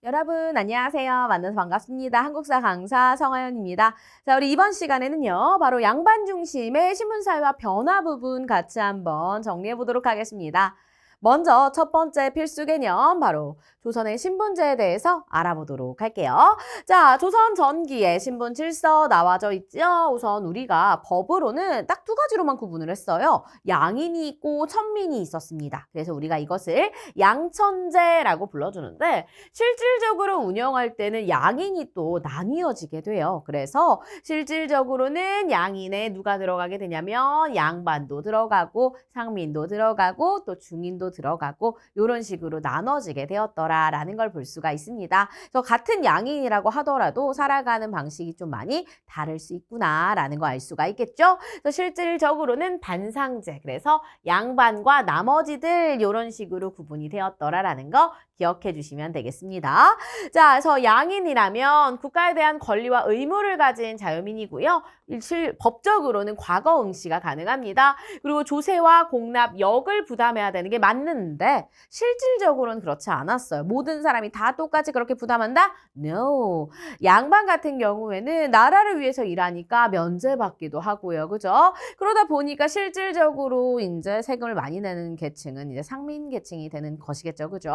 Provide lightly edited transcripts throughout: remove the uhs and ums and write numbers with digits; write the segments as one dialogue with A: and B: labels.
A: 여러분 안녕하세요. 만나서 반갑습니다. 한국사 강사 성하연입니다. 자, 우리 이번 시간에는요. 바로 양반 중심의 신문사회와 변화 부분 같이 한번 정리해 보도록 하겠습니다. 먼저 첫 번째 필수 개념 바로 조선의 신분제에 대해서 알아보도록 할게요. 자, 조선 전기의 신분 질서 나와져 있죠. 우선 우리가 법으로는 딱 두 가지로만 구분을 했어요. 양인이 있고 천민이 있었습니다. 그래서 우리가 이것을 양천제라고 불러주는데 실질적으로 운영할 때는 양인이 또 나뉘어지게 돼요. 그래서 실질적으로는 양인에 누가 들어가게 되냐면 양반도 들어가고 상민도 들어가고 또 중인도 들어가고 이런 식으로 나눠지게 되었더라라는 걸 볼 수가 있습니다. 그래서 같은 양인이라고 하더라도 살아가는 방식이 좀 많이 다를 수 있구나라는 거 알 수가 있겠죠. 그래서 실질적으로는 반상제, 그래서 양반과 나머지들 이런 식으로 구분이 되었더라라는 거 기억해 주시면 되겠습니다. 자, 그래서 양인이라면 국가에 대한 권리와 의무를 가진 자유민이고요. 법적으로는 과거 응시가 가능합니다. 그리고 조세와 공납, 역을 부담해야 되는 게 맞는데 실질적으로는 그렇지 않았어요. 모든 사람이 다 똑같이 그렇게 부담한다? No. 양반 같은 경우에는 나라를 위해서 일하니까 면제받기도 하고요. 그죠? 그러다 보니까 실질적으로 이제 세금을 많이 내는 계층은 이제 상민 계층이 되는 것이겠죠. 그죠?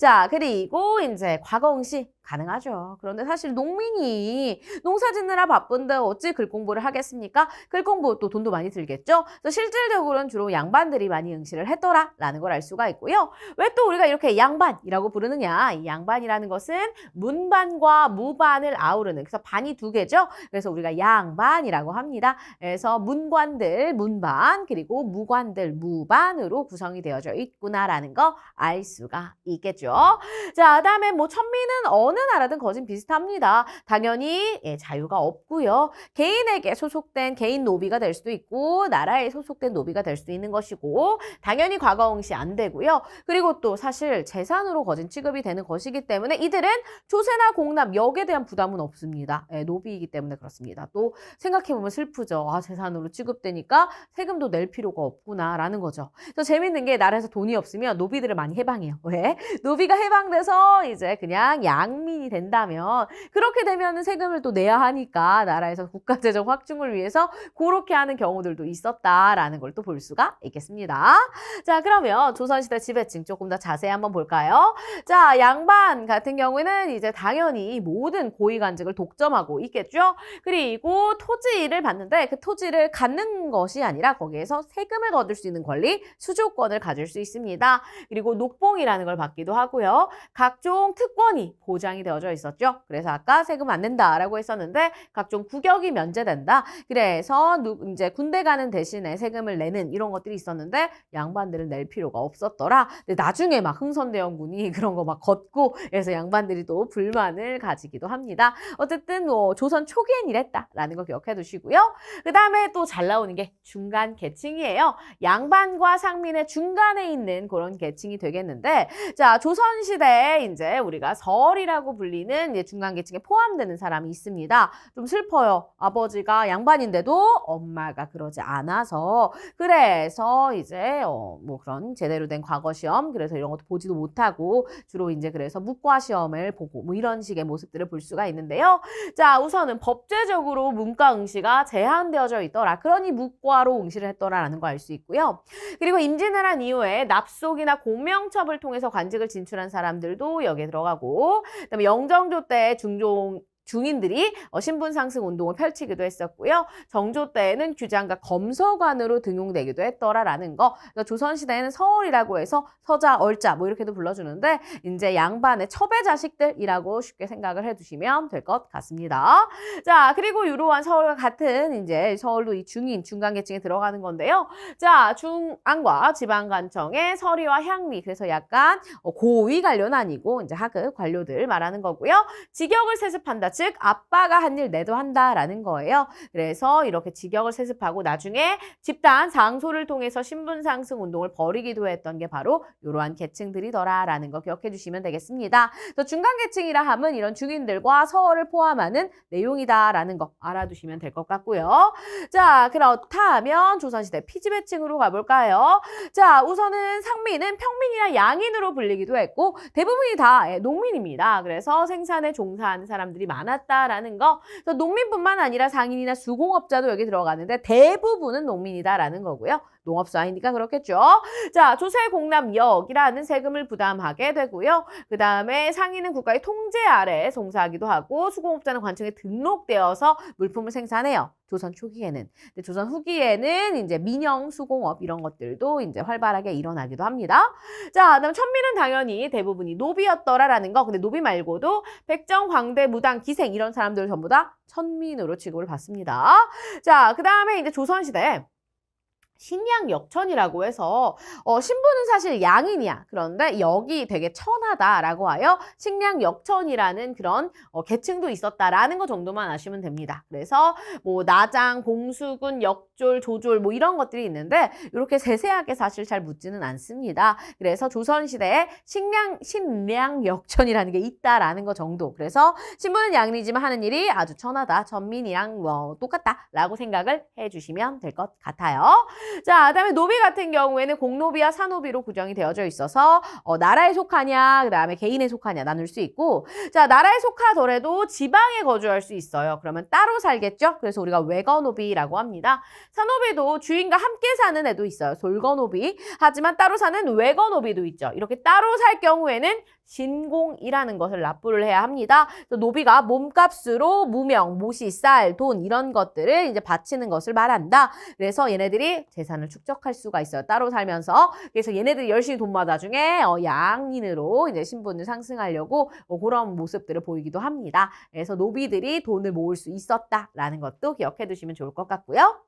A: 자, 그리고 이제 과거 응시 가능하죠. 그런데 사실 농민이 농사 짓느라 바쁜데 어찌 글 공부를 하겠습니까? 글 공부 또 돈도 많이 들겠죠? 그래서 실질적으로는 주로 양반들이 많이 응시를 했더라라는 걸 알 수가 있고요. 왜 또 우리가 이렇게 양반이라고 부르느냐? 이 양반이라는 것은 문반과 무반을 아우르는, 그래서 반이 두 개죠. 그래서 우리가 양반이라고 합니다. 그래서 문관들 문반 그리고 무관들 무반으로 구성이 되어져 있구나라는 거 알 수가 있겠죠. 자, 그다음에 뭐 천민은 어느 나라든 거진 비슷합니다. 당연히 자유가 없고요. 개인에게 소속된 개인 노비가 될 수도 있고 나라에 소속된 노비가 될 수도 있는 것이고 당연히 과거응시 안 되고요. 그리고 또 사실 재산으로 거진 취급이 되는 것이기 때문에 이들은 조세나 공납, 역에 대한 부담은 없습니다. 노비이기 때문에 그렇습니다. 또 생각해보면 슬프죠. 아, 재산으로 취급되니까 세금도 낼 필요가 없구나라는 거죠. 그래서 재밌는 게 나라에서 돈이 없으면 노비들을 많이 해방해요. 왜? 노비가 해방돼서 이제 그냥 양민이 된다면 그렇게 되면 세금을 또 내야 하니까 나라에서 국가재정 확충을 위해서 그렇게 하는 경우들도 있었다라는 걸 또 볼 수가 있겠습니다. 자, 그러면 조선시대 지배층 조금 더 자세히 한번 볼까요? 자, 양반 같은 경우에는 이제 당연히 모든 고위관직을 독점하고 있겠죠. 그리고 토지를 받는데 그 토지를 갖는 것이 아니라 거기에서 세금을 거둘 수 있는 권리, 수조권을 가질 수 있습니다. 그리고 녹봉이라는 걸 받기도 하고요. 각종 특권이 보장이 되어져 있었죠. 그래서 아까 세금 안 낸다라고 했었는데 각종 구격이 면제된다. 그래서 이제 군대 가는 대신에 세금을 내는 이런 것들이 있었는데 양반들은 낼 필요가 없었더라. 근데 나중에 막 흥선대원군이 그런 거 막 걷고 그래서 양반들이 또 불만을 가지기도 합니다. 어쨌든 뭐 조선 초기엔 이랬다라는 거 기억해 두시고요. 그 다음에 또 잘 나오는 게 중간 계층이에요. 양반과 상민의 중간에 있는 그런 계층이 되겠는데 자, 조선시대에 이제 우리가 서얼이라고 불리는 이제 중간 계층에 포함되는 사람이 있습니다. 좀 슬퍼요. 아버지가 양반인데도 엄마가 그러지 않아서 그래서 이제 뭐 그런 제대로 된 과거 시험 그래서 이런 것도 보지도 못하고 주로 이제 그래서 문과 시험을 보고 뭐 이런 식의 모습들을 볼 수가 있는데요. 자, 우선은 법제적으로 문과 응시가 제한되어져 있더라. 그러니 문과로 응시를 했더라라는 거 알 수 있고요. 그리고 임진을 한 이후에 납속이나 공명첩을 통해서 관직을 진출한 사람들도 여기에 들어가고 그다음에 영정조 때 중인들이 신분 상승 운동을 펼치기도 했었고요. 정조 때에는 규장과 검서관으로 등용되기도 했더라라는 거. 그러니까 조선시대에는 서얼이라고 해서 서자, 얼자 뭐 이렇게도 불러주는데 이제 양반의 첩의 자식들이라고 쉽게 생각을 해두시면 될 것 같습니다. 자, 그리고 이러한 서울과 같은 이제 서울도 이 중간 계층에 들어가는 건데요. 자, 중앙과 지방관청의 서리와 향리 그래서 약간 고위 관료는 아니고 이제 하급 관료들 말하는 거고요. 직역을 세습한다. 즉 아빠가 한 일 내도 한다라는 거예요. 그래서 이렇게 직역을 세습하고 나중에 집단 상소를 통해서 신분 상승 운동을 벌이기도 했던 게 바로 이러한 계층들이더라라는 거 기억해 주시면 되겠습니다. 그래서 중간 계층이라 함은 이런 중인들과 서어를 포함하는 내용이다라는 거 알아두시면 될 것 같고요. 자, 그렇다면 조선시대 피지배층으로 가볼까요? 자, 우선은 상민은 평민이나 양인으로 불리기도 했고 대부분이 다 농민입니다. 그래서 생산에 종사하는 사람들이 많았다라는 거. 그래서 농민뿐만 아니라 상인이나 수공업자도 여기 들어가는데 대부분은 농민이다라는 거고요. 농업사이니까 그렇겠죠. 자, 조세공납역이라는 세금을 부담하게 되고요. 그 다음에 상인은 국가의 통제 아래에 종사하기도 하고 수공업자는 관청에 등록되어서 물품을 생산해요. 조선 초기에는. 근데 조선 후기에는 이제 민영, 수공업 이런 것들도 이제 활발하게 일어나기도 합니다. 자, 그다음 천민은 당연히 대부분이 노비였더라라는 거. 근데 노비 말고도 백정, 황대, 무당, 기생 이런 사람들 전부 다 천민으로 취급을 받습니다. 자, 그 다음에 이제 조선시대 신양역천이라고 해서 신부는 사실 양인이야. 그런데 여기 되게 천하다라고 하여 신양역천이라는 그런 계층도 있었다라는 거 정도만 아시면 됩니다. 그래서 뭐 나장, 봉수군, 역졸, 조졸 뭐 이런 것들이 있는데 이렇게 세세하게 사실 잘 묻지는 않습니다. 그래서 조선시대에 신량역천이라는 게 있다라는 거 정도. 그래서 신부는 양인이지만 하는 일이 아주 천하다. 천민이랑 뭐 똑같다라고 생각을 해주시면 될 것 같아요. 자, 그다음에 노비 같은 경우에는 공노비와 사노비로 구정이 되어져 있어서 나라에 속하냐, 그다음에 개인에 속하냐 나눌 수 있고, 자, 나라에 속하더라도 지방에 거주할 수 있어요. 그러면 따로 살겠죠? 그래서 우리가 외거노비라고 합니다. 사노비도 주인과 함께 사는 애도 있어요. 솔거노비. 하지만 따로 사는 외거노비도 있죠. 이렇게 따로 살 경우에는 신공이라는 것을 납부를 해야 합니다. 노비가 몸값으로 무명, 모시, 쌀, 돈 이런 것들을 이제 바치는 것을 말한다. 그래서 얘네들이 재산을 축적할 수가 있어요. 따로 살면서. 그래서 얘네들이 열심히 돈 모아 나중에 양인으로 이제 신분을 상승하려고 그런 모습들을 보이기도 합니다. 그래서 노비들이 돈을 모을 수 있었다라는 것도 기억해 두시면 좋을 것 같고요.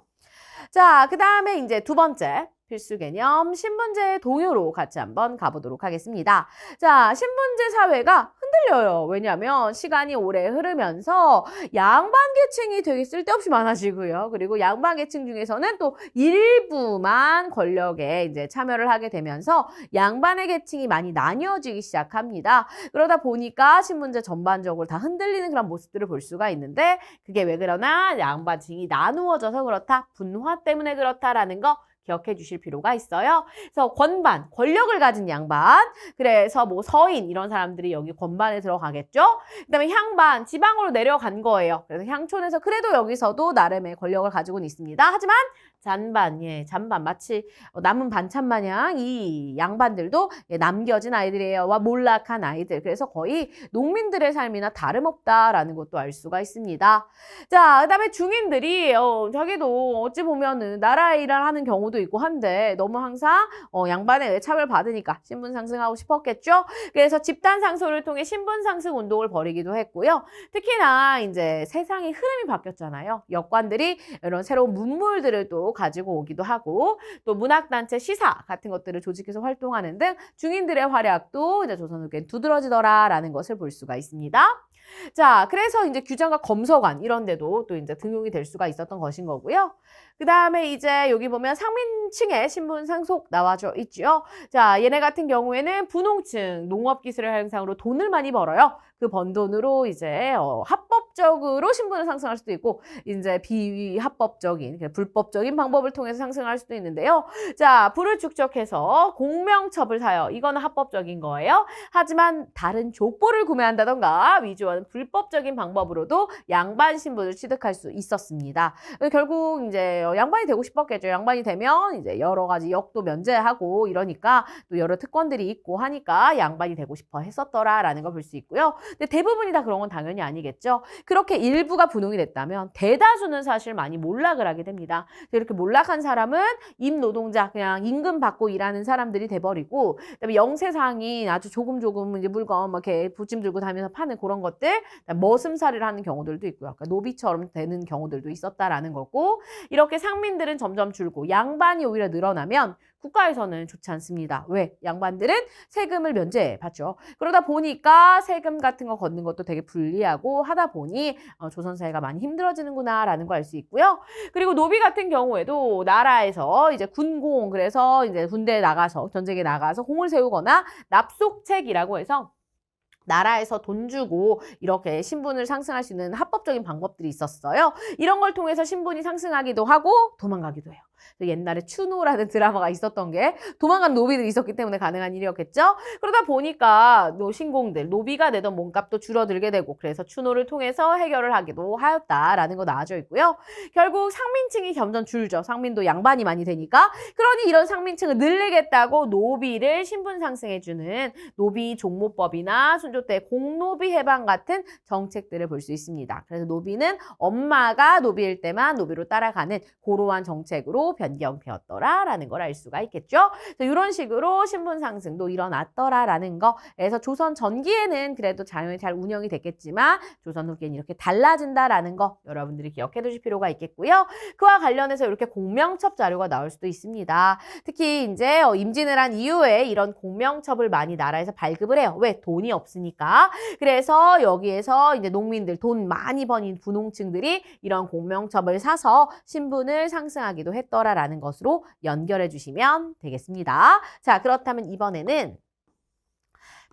A: 자, 그 다음에 이제 두 번째. 필수 개념 신분제 동요로 같이 한번 가보도록 하겠습니다. 자, 신분제 사회가 흔들려요. 왜냐하면 시간이 오래 흐르면서 양반 계층이 되게 쓸데없이 많아지고요. 그리고 양반 계층 중에서는 또 일부만 권력에 이제 참여를 하게 되면서 양반의 계층이 많이 나뉘어지기 시작합니다. 그러다 보니까 신분제 전반적으로 다 흔들리는 그런 모습들을 볼 수가 있는데 그게 왜 그러나 양반층이 나누어져서 그렇다, 분화 때문에 그렇다라는 거 기억해 주실 필요가 있어요. 그래서 권반, 권력을 가진 양반, 그래서 뭐 서인 이런 사람들이 여기 권반에 들어가겠죠. 그다음에 향반, 지방으로 내려간 거예요. 그래서 향촌에서 그래도 여기서도 나름의 권력을 가지고는 있습니다. 하지만 잔반, 잔반 마치 남은 반찬 마냥 이 양반들도 남겨진 아이들이에요. 와 몰락한 아이들. 그래서 거의 농민들의 삶이나 다름없다라는 것도 알 수가 있습니다. 자, 그다음에 중인들이 자기도 어찌 보면은 나라 일을 하는 경우도 있고 한데 너무 항상 양반에 차별 받으니까 신분 상승하고 싶었겠죠. 그래서 집단 상소를 통해 신분 상승 운동을 벌이기도 했고요. 특히나 이제 세상의 흐름이 바뀌었잖아요. 역관들이 이런 새로운 문물들을 또 가지고 오기도 하고 또 문학단체 시사 같은 것들을 조직해서 활동하는 등 중인들의 활약도 이제 조선 후기엔 두드러지더라라는 것을 볼 수가 있습니다. 자, 그래서 이제 규장과 검서관 이런 데도 또 이제 등용이 될 수가 있었던 것인 거고요. 그 다음에 이제 여기 보면 상민층의 신분 상속 나와져 있죠. 자, 얘네 같은 경우에는 분홍층, 농업기술의 향상으로 돈을 많이 벌어요. 그 번 돈으로 이제 합법적으로 신분을 상승할 수도 있고 이제 비합법적인, 불법적인 방법을 통해서 상승할 수도 있는데요. 자, 부를 축적해서 공명첩을 사요. 이거는 합법적인 거예요. 하지만 다른 족보를 구매한다던가 위조하는 불법적인 방법으로도 양반 신분을 취득할 수 있었습니다. 결국 이제 양반이 되고 싶었겠죠. 양반이 되면 이제 여러 가지 역도 면제하고 이러니까 또 여러 특권들이 있고 하니까 양반이 되고 싶어 했었더라라는 걸 볼 수 있고요. 근데 대부분이 다 그런 건 당연히 아니겠죠. 그렇게 일부가 분홍이 됐다면 대다수는 사실 많이 몰락을 하게 됩니다. 이렇게 몰락한 사람은 임노동자, 그냥 임금 받고 일하는 사람들이 돼버리고, 그다음에 영세상인 아주 조금 이제 물건 막 이렇게 부짐 들고 다니면서 파는 그런 것들, 머슴살이를 하는 경우들도 있고요. 그러니까 노비처럼 되는 경우들도 있었다라는 거고, 이렇게 상민들은 점점 줄고 양반이 오히려 늘어나면 국가에서는 좋지 않습니다. 왜? 양반들은 세금을 면제받죠. 그러다 보니까 세금 같은 거 걷는 것도 되게 불리하고 하다 보니 조선 사회가 많이 힘들어지는구나라는 걸 알 수 있고요. 그리고 노비 같은 경우에도 나라에서 이제 군공, 그래서 이제 군대에 나가서 전쟁에 나가서 공을 세우거나 납속책이라고 해서 나라에서 돈 주고 이렇게 신분을 상승할 수 있는 합법적인 방법들이 있었어요. 이런 걸 통해서 신분이 상승하기도 하고 도망가기도 해요. 옛날에 추노라는 드라마가 있었던 게 도망간 노비들이 있었기 때문에 가능한 일이었겠죠. 그러다 보니까 신공들, 노비가 내던 몸값도 줄어들게 되고 그래서 추노를 통해서 해결을 하기도 하였다라는 거 나와져 있고요. 결국 상민층이 점점 줄죠. 상민도 양반이 많이 되니까. 그러니 이런 상민층을 늘리겠다고 노비를 신분 상승해주는 노비 종모법이나 순조 때 공노비 해방 같은 정책들을 볼 수 있습니다. 그래서 노비는 엄마가 노비일 때만 노비로 따라가는 그러한 정책으로 변경되었더라라는 걸 알 수가 있겠죠. 그래서 이런 식으로 신분 상승도 일어났더라라는 거. 그래서 조선 전기에는 그래도 당연히 잘 운영이 됐겠지만 조선 후기에는 이렇게 달라진다라는 거 여러분들이 기억해 두실 필요가 있겠고요. 그와 관련해서 이렇게 공명첩 자료가 나올 수도 있습니다. 특히 이제 임진을 한 이후에 이런 공명첩을 많이 나라에서 발급을 해요. 왜? 돈이 없으니까. 그래서 여기에서 이제 농민들 돈 많이 버는 분홍층들이 이런 공명첩을 사서 신분을 상승하기도 했더라라는 것으로 연결해 주시면 되겠습니다. 자, 그렇다면 이번에는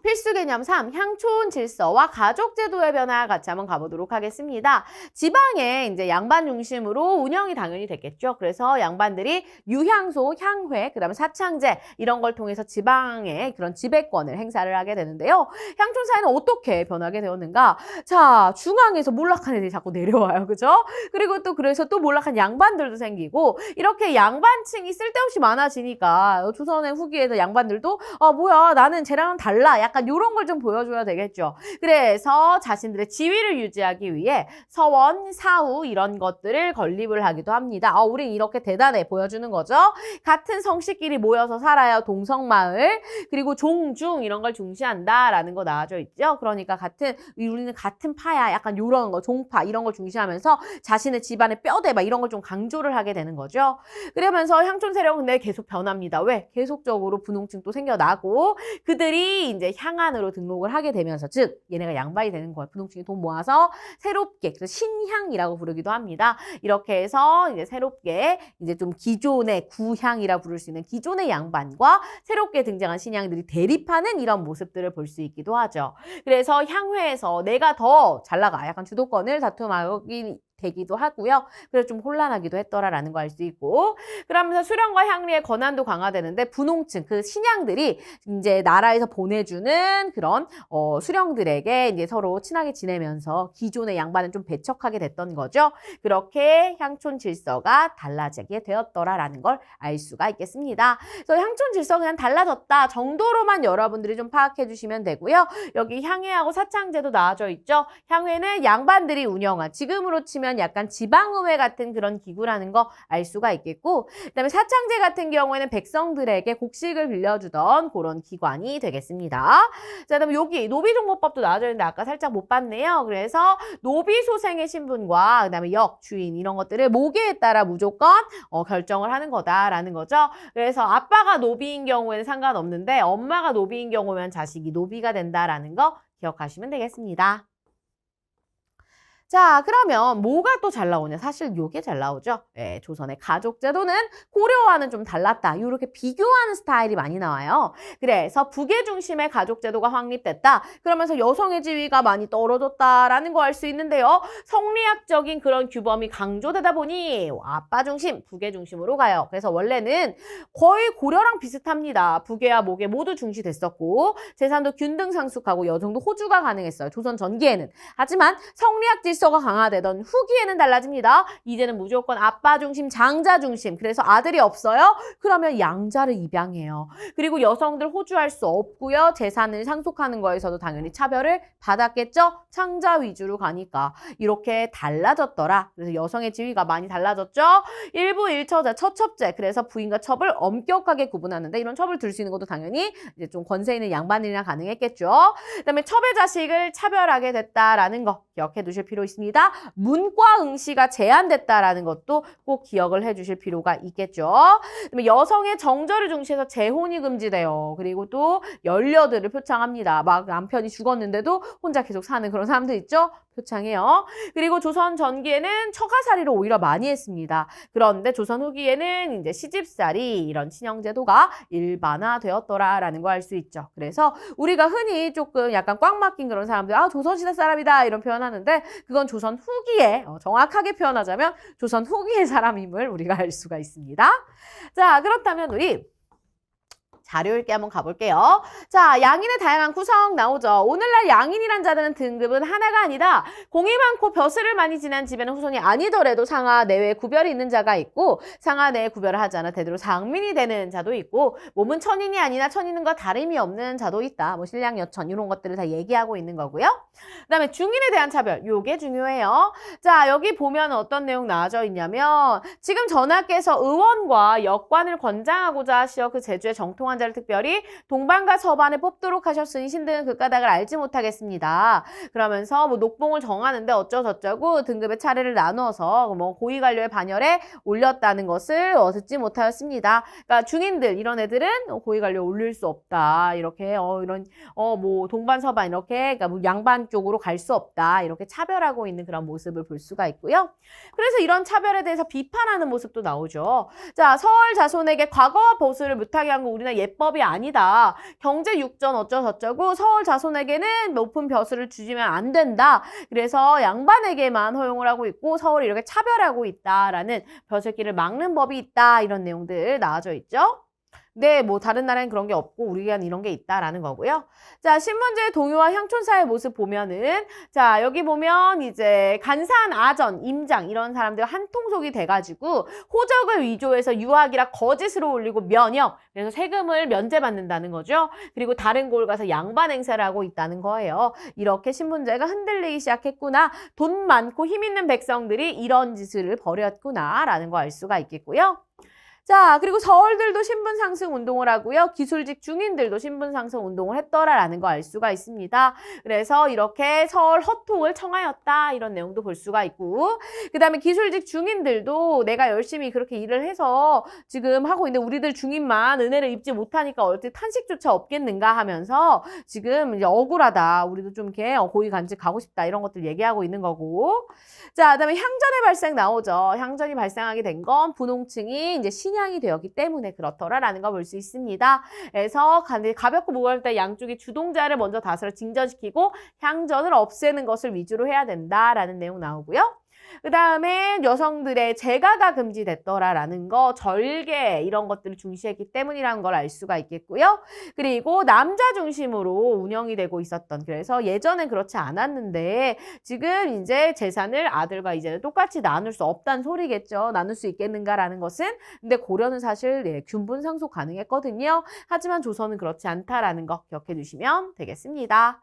A: 필수 개념 3, 향촌 질서와 가족 제도의 변화 같이 한번 가보도록 하겠습니다. 지방에 이제 양반 중심으로 운영이 당연히 됐겠죠. 그래서 양반들이 유향소, 향회, 그다음에 사창제 이런 걸 통해서 지방에 그런 지배권을 행사를 하게 되는데요. 향촌 사회는 어떻게 변하게 되었는가? 자, 중앙에서 몰락한 애들이 자꾸 내려와요. 그죠? 그리고 또 그래서 또 몰락한 양반들도 생기고 이렇게 양반층이 쓸데없이 많아지니까 조선의 후기에서 양반들도 뭐야 나는 쟤랑은 달라. 약간 이런 걸 좀 보여줘야 되겠죠. 그래서 자신들의 지위를 유지하기 위해 서원, 사후 이런 것들을 건립을 하기도 합니다. 우린 이렇게 대단해 보여주는 거죠. 같은 성씨끼리 모여서 살아요. 동성마을. 그리고 종중 이런 걸 중시한다라는 거 나와져 있죠. 그러니까 우리는 같은 파야. 약간 이런 거, 종파 이런 걸 중시하면서 자신의 집안의 뼈대 막 이런 걸 좀 강조를 하게 되는 거죠. 그러면서 향촌 세력은 근데 계속 변합니다. 왜? 계속적으로 분홍층도 생겨나고 그들이 이제 향안으로 등록을 하게 되면서 즉 얘네가 양반이 되는 거예요. 분홍층이 돈 모아서 새롭게 그래서 신향이라고 부르기도 합니다. 이렇게 해서 이제 새롭게 이제 좀 기존의 구향이라 부를 수 있는 기존의 양반과 새롭게 등장한 신향들이 대립하는 이런 모습들을 볼 수 있기도 하죠. 그래서 향회에서 내가 더 잘 나가 약간 주도권을 다툼하기 되기도 하고요. 그래서 좀 혼란하기도 했더라라는 거 알 수 있고 그러면서 수령과 향리의 권한도 강화되는데 분홍층 그 신양들이 이제 나라에서 보내주는 그런 수령들에게 이제 서로 친하게 지내면서 기존의 양반은 좀 배척하게 됐던 거죠. 그렇게 향촌 질서가 달라지게 되었더라라는 걸 알 수가 있겠습니다. 그래서 향촌 질서가 그냥 달라졌다 정도로만 여러분들이 좀 파악해 주시면 되고요. 여기 향회하고 사창제도 나와져 있죠. 향회는 양반들이 운영한 지금으로 치면 약간 지방의회 같은 그런 기구라는 거 알 수가 있겠고 그다음에 사창제 같은 경우에는 백성들에게 곡식을 빌려주던 그런 기관이 되겠습니다. 자, 그다음에 여기 노비종모법도 나와져 있는데 아까 살짝 못 봤네요. 그래서 노비소생의 신분과 그다음에 역, 주인 이런 것들을 모계에 따라 무조건 결정을 하는 거다라는 거죠. 그래서 아빠가 노비인 경우에는 상관없는데 엄마가 노비인 경우면 자식이 노비가 된다라는 거 기억하시면 되겠습니다. 자, 그러면 뭐가 또 잘 나오냐? 사실 요게 잘 나오죠. 네, 조선의 가족제도는 고려와는 좀 달랐다. 이렇게 비교하는 스타일이 많이 나와요. 그래서 북의 중심의 가족제도가 확립됐다. 그러면서 여성의 지위가 많이 떨어졌다라는 거 알 수 있는데요. 성리학적인 그런 규범이 강조되다 보니 아빠 중심, 북의 중심으로 가요. 그래서 원래는 거의 고려랑 비슷합니다. 북계와 모계 모두 중시됐었고 재산도 균등상속하고 여성도 호주가 가능했어요. 조선 전기에는. 하지만 성리학 질서가 강화되던 후기에는 달라집니다. 이제는 무조건 아빠 중심, 장자 중심. 그래서 아들이 없어요? 그러면 양자를 입양해요. 그리고 여성들 호주할 수 없고요. 재산을 상속하는 거에서도 당연히 차별을 받았겠죠? 창자 위주로 가니까 이렇게 달라졌더라. 그래서 여성의 지위가 많이 달라졌죠? 일부 일처자, 처첩제. 그래서 부인과 첩을 엄격하게 구분하는데 이런 첩을 들 수 있는 것도 당연히 이제 좀 권세 있는 양반들이나 가능했겠죠? 그다음에 첩의 자식을 차별하게 됐다라는 거 기억해 두실 필요 있습니다. 문과 응시가 제한됐다라는 것도 꼭 기억을 해 주실 필요가 있겠죠. 그다음에 여성의 정절을 중시해서 재혼이 금지돼요. 그리고 또 연려들을 표창합니다. 막 남편이 죽었는데도 혼자 계속 사는 그런 사람들 있죠? 표창해요. 그리고 조선 전기에는 처가살이를 오히려 많이 했습니다. 그런데 조선 후기에는 이제 시집살이 이런 친형제도가 일반화되었더라라는 거 알 수 있죠. 그래서 우리가 흔히 조금 약간 꽉 막힌 그런 사람들, 아, 조선시대 사람이다 이런 표현하는데 그건 조선 후기에 정확하게 표현하자면 조선 후기의 사람임을 우리가 알 수가 있습니다. 자, 그렇다면 우리 자료 읽기 한번 가볼게요. 자, 양인의 다양한 구성 나오죠. 오늘날 양인이란 자들은 등급은 하나가 아니다. 공이 많고 벼슬을 많이 지난 집에는 후손이 아니더라도 상하 내외 구별이 있는 자가 있고 상하 내외 구별을 하지 않아 대대로 상민이 되는 자도 있고 몸은 천인이 아니나 천인과 다름이 없는 자도 있다. 뭐 신랑 여천 이런 것들을 다 얘기하고 있는 거고요. 그다음에 중인에 대한 차별. 요게 중요해요. 자, 여기 보면 어떤 내용 나와져 있냐면 지금 전하께서 의원과 역관을 권장하고자 하시어 그 제주에 정통한 자를 특별히 동반과 서반에 뽑도록 하셨으니 신등은 그 까닭을 알지 못하겠습니다. 그러면서 뭐 녹봉을 정하는데 어쩌고저쩌고 등급의 차례를 나누어서 뭐 고위관료의 반열에 올렸다는 것을 듣지 못하였습니다. 그러니까 중인들 이런 애들은 고위관료 올릴 수 없다. 이렇게 이런 뭐 동반 서반 이렇게 그러니까 뭐 양반 쪽으로 갈 수 없다. 이렇게 차별하고 있는 그런 모습을 볼 수가 있고요. 그래서 이런 차별에 대해서 비판하는 모습도 나오죠. 자, 서울 자손에게 과거와 보수를 못하게 한 거 우리나라 예법이 아니다. 경제 육전 어쩌고저쩌고 서울 자손에게는 높은 벼슬을 주시면 안 된다. 그래서 양반에게만 허용을 하고 있고 서울이 이렇게 차별하고 있다라는 벼슬길을 막는 법이 있다. 이런 내용들 나와져 있죠. 네, 뭐 다른 나라엔 그런 게 없고 우리에겐 이런 게 있다라는 거고요. 자, 신문지의 동요와 향촌사의 모습 보면은 자, 여기 보면 이제 간산, 아전, 임장 이런 사람들 한통속이 돼가지고 호적을 위조해서 유학이라 거짓으로 올리고 면역, 그래서 세금을 면제받는다는 거죠. 그리고 다른 곳 가서 양반 행세를 하고 있다는 거예요. 이렇게 신문제가 흔들리기 시작했구나. 돈 많고 힘 있는 백성들이 이런 짓을 벌였구나라는 거 알 수가 있겠고요. 자, 그리고 서울들도 신분 상승 운동을 하고요. 기술직 중인들도 신분 상승 운동을 했더라라는 거 알 수가 있습니다. 그래서 이렇게 서울 허통을 청하였다 이런 내용도 볼 수가 있고 그다음에 기술직 중인들도 내가 열심히 그렇게 일을 해서 지금 하고 있는데 우리들 중인만 은혜를 입지 못하니까 어떻게 탄식조차 없겠는가 하면서 지금 이제 억울하다. 우리도 좀 이렇게 고위 간직 가고 싶다 이런 것들 얘기하고 있는 거고 자, 그다음에 향전의 발생 나오죠. 향전이 발생하게 된 건 분홍층이 이제 신향이 되었기 때문에 그렇더라라는 거 볼 수 있습니다. 그래서 가볍고 무거울 때 양쪽이 주동자를 먼저 다스려 징전시키고 향전을 없애는 것을 위주로 해야 된다라는 내용 나오고요. 그 다음에 여성들의 재가가 금지됐더라라는 거, 절개 이런 것들을 중시했기 때문이라는 걸 알 수가 있겠고요. 그리고 남자 중심으로 운영이 되고 있었던 그래서 예전엔 그렇지 않았는데 지금 이제 재산을 아들과 이제는 똑같이 나눌 수 없다는 소리겠죠. 나눌 수 있겠는가라는 것은 근데 고려는 사실 균분 상속 가능했거든요. 하지만 조선은 그렇지 않다라는 거 기억해 주시면 되겠습니다.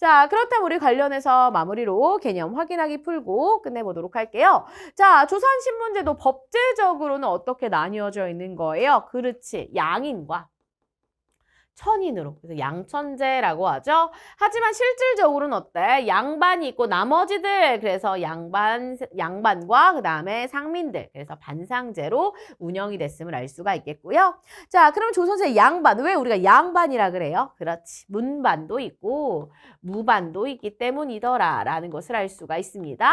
A: 자, 그렇다면 우리 관련해서 마무리로 개념 확인하기 풀고 끝내보도록 할게요. 자, 조선신문제도 법제적으로는 어떻게 나뉘어져 있는 거예요? 그렇지, 양인과 천인으로. 그래서 양천제라고 하죠. 하지만 실질적으로는 어때? 양반이 있고 나머지들. 그래서 양반과 그 다음에 상민들. 그래서 반상제로 운영이 됐음을 알 수가 있겠고요. 자, 그럼 조선시대 양반. 왜 우리가 양반이라 그래요? 그렇지. 문반도 있고 무반도 있기 때문이더라라는 것을 알 수가 있습니다.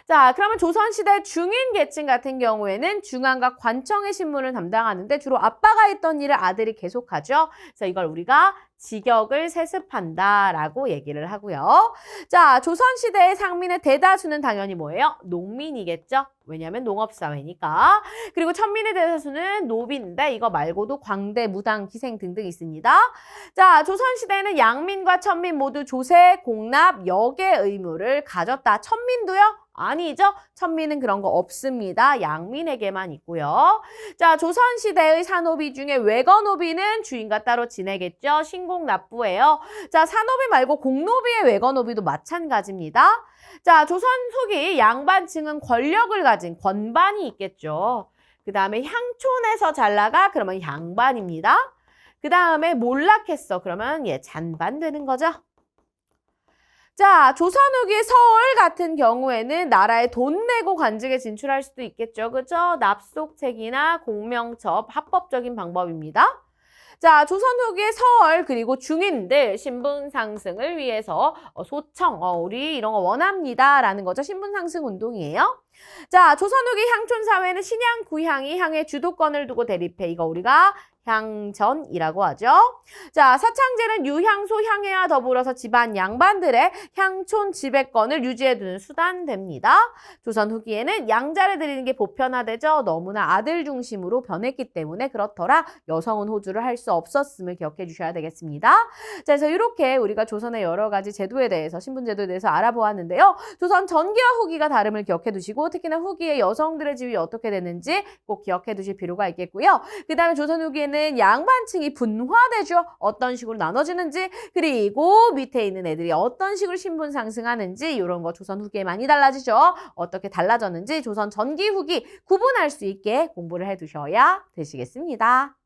A: 자, 그러면 조선시대 중인 계층 같은 경우에는 중앙과 관청의 신문을 담당하는데 주로 아빠가 했던 일을 아들이 계속하죠. 그래서 이걸 우리가 직역을 세습한다라고 얘기를 하고요. 자, 조선시대의 상민의 대다수는 당연히 뭐예요? 농민이겠죠? 왜냐하면 농업사회니까. 그리고 천민의 대다수는 노비인데 이거 말고도 광대, 무당, 기생 등등 있습니다. 자, 조선시대에는 양민과 천민 모두 조세, 공납, 역의 의무를 가졌다. 천민도요? 아니죠. 천민은 그런 거 없습니다. 양민에게만 있고요. 자, 조선시대의 산노비 중에 외거노비는 주인과 따로 지내겠죠. 신공납부예요. 자, 산노비 말고 공노비의 외거노비도 마찬가지입니다. 자, 조선 후기 양반층은 권력을 가진 권반이 있겠죠. 그 다음에 향촌에서 잘 나가? 그러면 양반입니다. 그 다음에 몰락했어. 그러면 잔반 되는 거죠. 자, 조선 후기 서울 같은 경우에는 나라에 돈 내고 관직에 진출할 수도 있겠죠. 그죠? 납속책이나 공명첩, 합법적인 방법입니다. 자, 조선 후기의 서울 그리고 중인들 신분 상승을 위해서 소청, 우리 이런 거 원합니다라는 거죠. 신분 상승 운동이에요. 자, 조선 후기 향촌 사회는 신향, 구향이 향의 주도권을 두고 대립해. 이거 우리가 향전이라고 하죠. 자, 사창제는 유향소 향해와 더불어서 집안 양반들의 향촌 지배권을 유지해두는 수단 됩니다. 조선 후기에는 양자를 드리는 게 보편화되죠. 너무나 아들 중심으로 변했기 때문에 그렇더라. 여성은 호주를 할 수 없었음을 기억해 주셔야 되겠습니다. 자, 그래서 이렇게 우리가 조선의 여러 가지 제도에 대해서, 신분제도에 대해서 알아보았는데요. 조선 전기와 후기가 다름을 기억해 두시고 특히나 후기의 여성들의 지위 어떻게 됐는지 꼭 기억해 두실 필요가 있겠고요. 그 다음에 조선 후기에는 양반층이 분화되죠. 어떤 식으로 나눠지는지, 그리고 밑에 있는 애들이 어떤 식으로 신분 상승하는지 이런 거 조선 후기에 많이 달라지죠. 어떻게 달라졌는지 조선 전기 후기 구분할 수 있게 공부를 해 두셔야 되시겠습니다.